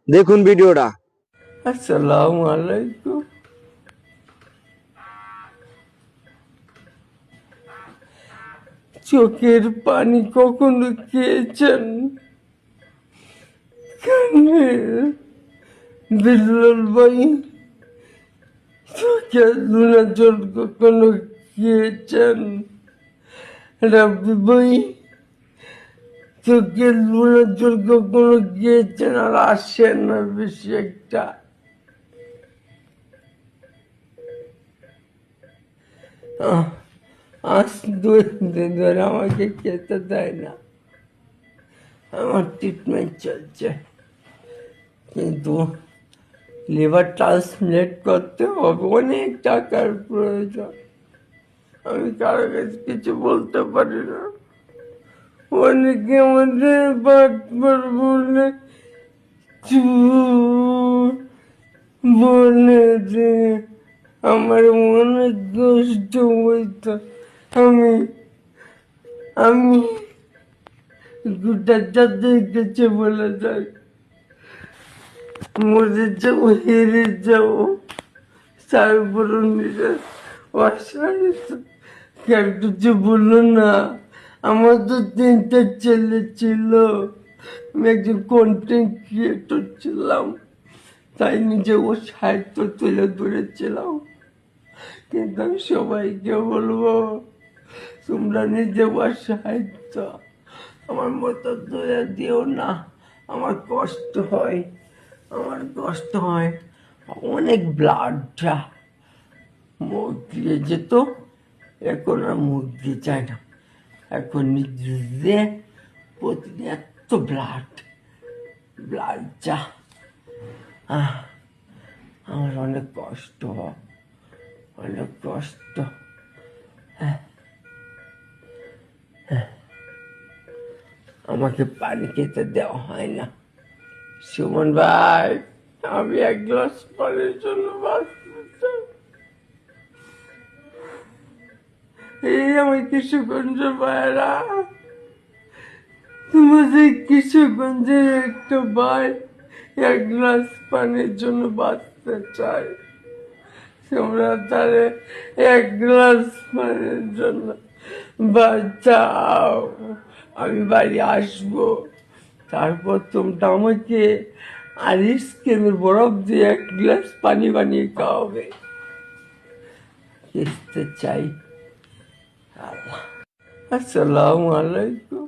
দেখুন ভিডিওটা। আসসালামু আলাইকুম। চোখের পানি কখনো খেয়েছেন? বিল্লাল ভাই, চোখের ধুলা জল কখনো খেয়েছেন? রাব্বি ভাই, চোখের ধুলা জল কখনো খেয়েছেন? আর আসেন না বেশি একটা। আজ 2 দিন ধরে আমাকে খেতে দেয় না। আমার ট্রিটমেন্ট চলছে, কিন্তু লিভার ট্রান্সপ্লান্ট করতে হবে, অনেক টাকার প্রয়োজন। আমি কারো কাছে কিছু বলতে পারি না। অনেকে আমাদের বাটবার বলে বলে যে আমার অনেক কষ্ট হইতো। আমি আমি গোটা যাদের কাছে বলে যাই, মরে যাবো, হেরে যাবো, তারপরে নিজের অসাহিত কেউ কিছু বললো না। আমার তো 3টা ছেলে ছিল, আমি একজন কন্টেন্ট ক্রিয়েটর ছিলাম, তাই নিজে ও সাহিত্য তুলে ধরেছিলাম। কিন্তু আমি সবাইকে বলবো, তোমরা নিজে সাহিত্য আমার মতো তুলে দিও না। আমার কষ্ট হয়, আমার কষ্ট হয়। অনেক ব্লাডটা মুখ দিয়ে যেত, এখন আর মুখ দিয়ে যায় না। এখন নিজে প্রতিদিন এত ব্লাড যা, আমার অনেক কষ্ট হয়, অনেক কষ্ট। আমাকে পানি খেতে দেওয়া হয় না। সুমন ভাই, আমি 1 গ্লাস পানির জন্য বাঁচতে চাই। এই আমার কিশোরগঞ্জ ভাইরা, তোমাদের কিশোরগঞ্জের একটা ভাই 1 গ্লাস পানির জন্য বাঁচতে চায়। তোমরা তারে 1 গ্লাস পানির জন্য বাঁচাও। আমি বাড়ি আসবো, তারপর তোমরা আমাকে আইসক্রিমের বরফ দিয়ে 1 গ্লাস পানি বানিয়ে খাওয়াবে। খেতে চাই। আসসালামু আলাইকুম।